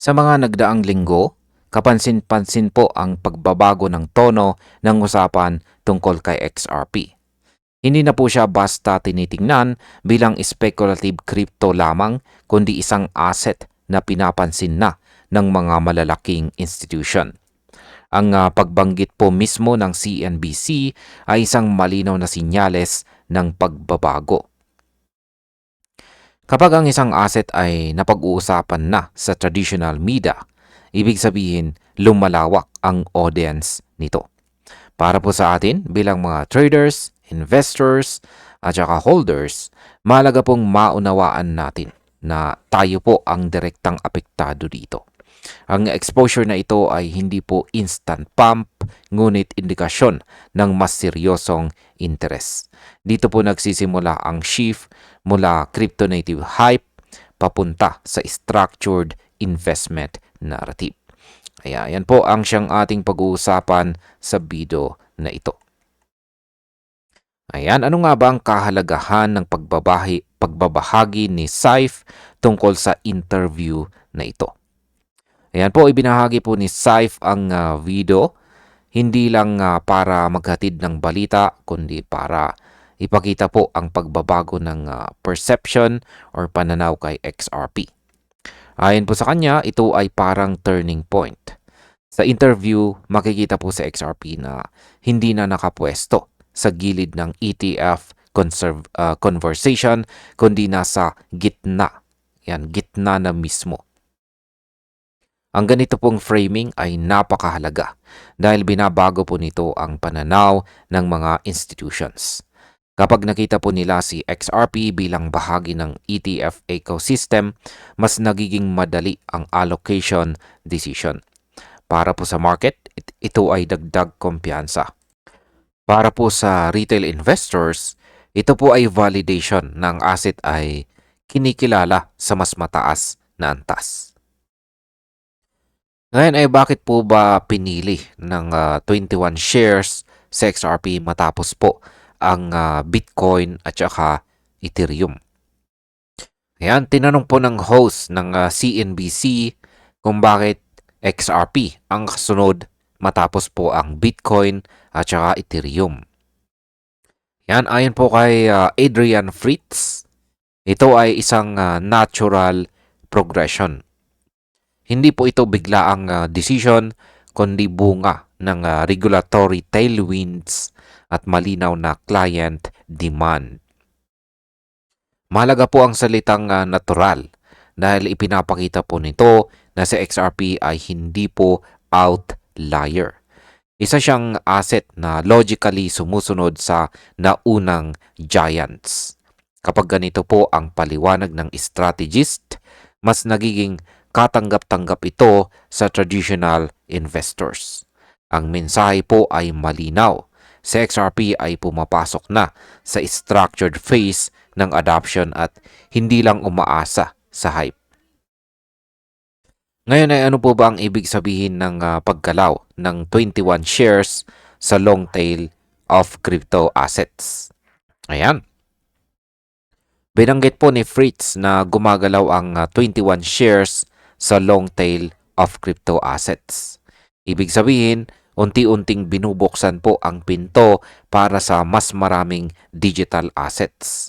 Sa mga nagdaang linggo, kapansin-pansin po ang pagbabago ng tono ng usapan tungkol kay XRP. Hindi na po siya basta tinitingnan bilang speculative crypto lamang, kundi isang asset na pinapansin na ng mga malalaking institution. Ang pagbanggit po mismo ng CNBC ay isang malinaw na sinyales ng pagbabago. Kapag ang isang asset ay napag-uusapan na sa traditional media, ibig sabihin lumalawak ang audience nito. Para po sa atin bilang mga traders, investors, at saka holders, mahalaga pong maunawaan natin na tayo po ang direktang apektado dito. Ang exposure na ito ay hindi po instant pump, ngunit indikasyon ng mas seryosong interest. Dito po nagsisimula ang shift mula crypto native hype papunta sa structured investment narrative. Kaya yan po ang siyang ating pag-uusapan sa video na ito. Ayan, ano nga ba ang kahalagahan ng pagbabahagi ni Saif tungkol sa interview na ito? Ayan po, ibinahagi po ni Saif ang video, hindi lang para maghatid ng balita, kundi para ipakita po ang pagbabago ng perception or pananaw kay XRP. Ayon po sa kanya, ito ay parang turning point. Sa interview, makikita po sa XRP na hindi na nakapwesto sa gilid ng ETF conversation, kundi nasa gitna. Yan, gitna na mismo. Ang ganito pong framing ay napakahalaga dahil binabago po nito ang pananaw ng mga institutions. Kapag nakita po nila si XRP bilang bahagi ng ETF ecosystem, mas nagiging madali ang allocation decision. Para po sa market, ito ay dagdag kumpiyansa. Para po sa retail investors, ito po ay validation ng asset ay kinikilala sa mas mataas na antas. Ngayon ay bakit po ba pinili ng 21 shares sa XRP matapos po ang Bitcoin at saka Ethereum? Ayan, tinanong po ng host ng CNBC kung bakit XRP ang kasunod matapos po ang Bitcoin at saka Ethereum. Yan, ayon po kay Adrian Fritz, ito ay isang natural progression. Hindi po ito biglaang decision, kundi bunga ng regulatory tailwinds at malinaw na client demand. Mahalaga po ang salitang natural dahil ipinapakita po nito na si XRP ay hindi po outlier. Isa siyang asset na logically sumusunod sa naunang giants. Kapag ganito po ang paliwanag ng strategist, mas nagiging katanggap-tanggap ito sa traditional investors. Ang mensahe po ay malinaw. Si XRP ay pumapasok na sa structured phase ng adoption at hindi lang umaasa sa hype. Ngayon ay ano po ba ang ibig sabihin ng paggalaw ng 21 shares sa long tail of crypto assets? Ayan. Binanggit po ni Fritz na gumagalaw ang 21 shares sa long tail of crypto assets. Ibig sabihin, unti-unting binubuksan po ang pinto para sa mas maraming digital assets.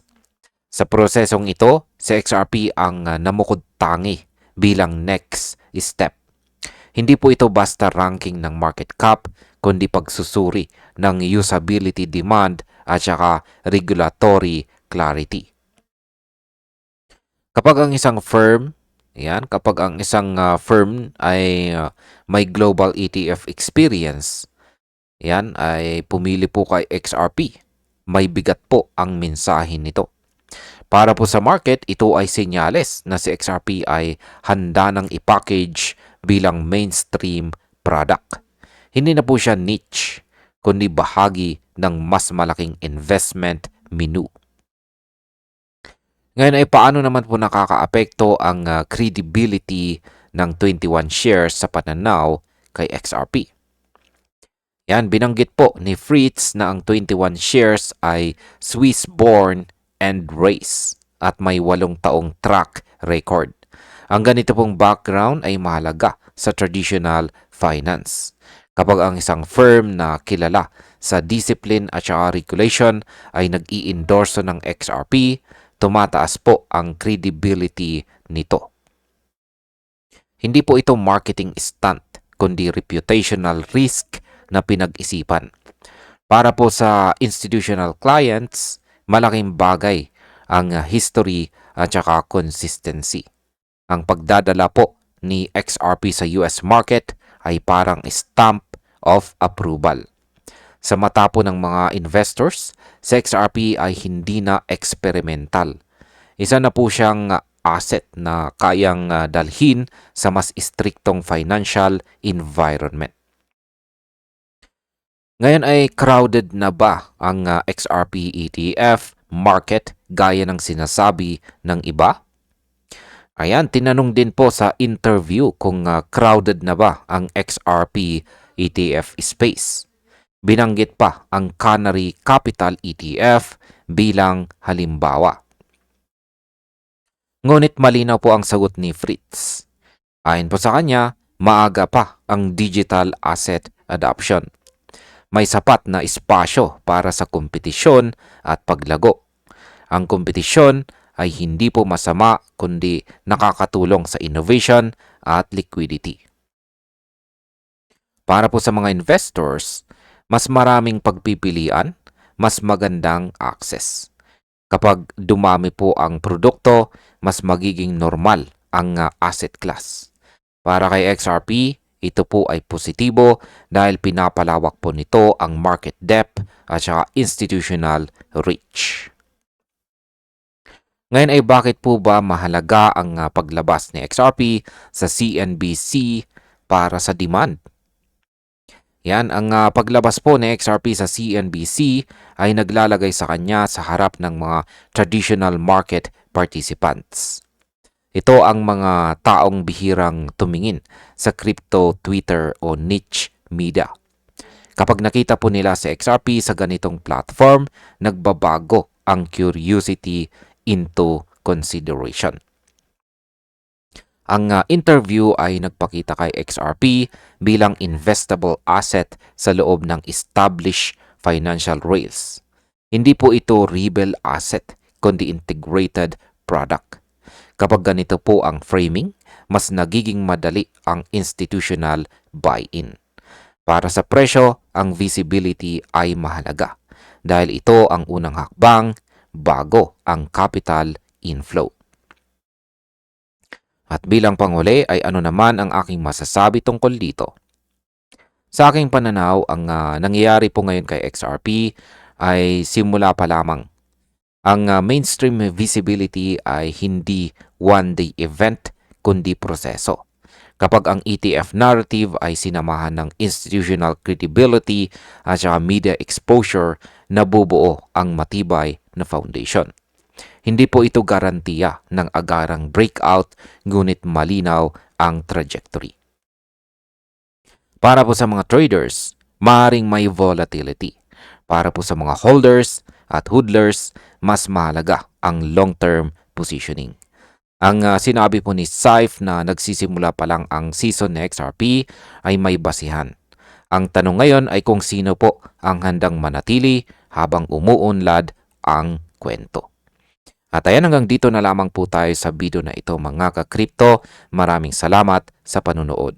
Sa prosesong ito, si XRP ang namukod tangi bilang next step. Hindi po ito basta ranking ng market cap, kundi pagsusuri ng usability demand at saka regulatory clarity. Kapag ang isang firm ay may global ETF experience, yan ay pumili po kay XRP. May bigat po ang mensahe nito. Para po sa market, ito ay senyales na si XRP ay handa ng i-package bilang mainstream product. Hindi na po siya niche, kundi bahagi ng mas malaking investment menu. Ngayon ay paano naman po nakakaapekto ang credibility ng 21 shares sa pananaw kay XRP? Yan, binanggit po ni Fritz na ang 21 shares ay Swiss-born and raised at may 8 taong track record. Ang ganito pong background ay mahalaga sa traditional finance. Kapag ang isang firm na kilala sa discipline at saka regulation ay nag-i-endorso ng XRP, tumataas po ang credibility nito. Hindi po ito marketing stunt, kundi reputational risk na pinag-isipan. Para po sa institutional clients, malaking bagay ang history at saka consistency. Ang pagdadala po ni XRP sa US market ay parang stamp of approval. Sa mata po ng mga investors, si XRP ay hindi na experimental. Isa na po siyang asset na kayang dalhin sa mas istriktong financial environment. Ngayon ay crowded na ba ang XRP ETF market gaya ng sinasabi ng iba? Ayan, tinanong din po sa interview kung crowded na ba ang XRP ETF space. Binanggit pa ang Canary Capital ETF bilang halimbawa. Ngunit malinaw po ang sagot ni Fritz. Ayon po sa kanya, maaga pa ang digital asset adoption. May sapat na espasyo para sa kompetisyon at paglago. Ang kompetisyon ay hindi po masama kundi nakakatulong sa innovation at liquidity. Para po sa mga investors, mas maraming pagpipilian, mas magandang access. Kapag dumami po ang produkto, mas magiging normal ang asset class. Para kay XRP, ito po ay positibo dahil pinapalawak po nito ang market depth at saka institutional reach. Ngayon ay bakit po ba mahalaga ang paglabas ni XRP sa CNBC para sa demand? Yan, ang paglabas po ni XRP sa CNBC ay naglalagay sa kanya sa harap ng mga traditional market participants. Ito ang mga taong bihirang tumingin sa crypto, Twitter o niche media. Kapag nakita po nila si XRP sa ganitong platform, nagbabago ang curiosity into consideration. Ang interview ay nagpakita kay XRP bilang investable asset sa loob ng established financial rails. Hindi po ito rebel asset, kundi integrated product. Kapag ganito po ang framing, mas nagiging madali ang institutional buy-in. Para sa presyo, ang visibility ay mahalaga dahil ito ang unang hakbang bago ang capital inflow. At bilang panghuli ay ano naman ang aking masasabi tungkol dito? Sa aking pananaw, ang nangyayari po ngayon kay XRP ay simula pa lamang. Ang mainstream visibility ay hindi one-day event kundi proseso. Kapag ang ETF narrative ay sinamahan ng institutional credibility at saka media exposure, nabubuo ang matibay na foundation. Hindi po ito garantiya ng agarang breakout, ngunit malinaw ang trajectory. Para po sa mga traders, maaaring may volatility. Para po sa mga holders at hodlers, mas mahalaga ang long-term positioning. Ang sinabi po ni Saif na nagsisimula pa lang ang season ni XRP ay may basihan. Ang tanong ngayon ay kung sino po ang handang manatili habang umuunlad ang kwento. At ayan, hanggang dito na lamang po tayo sa video na ito mga ka-crypto. Maraming salamat sa panunood.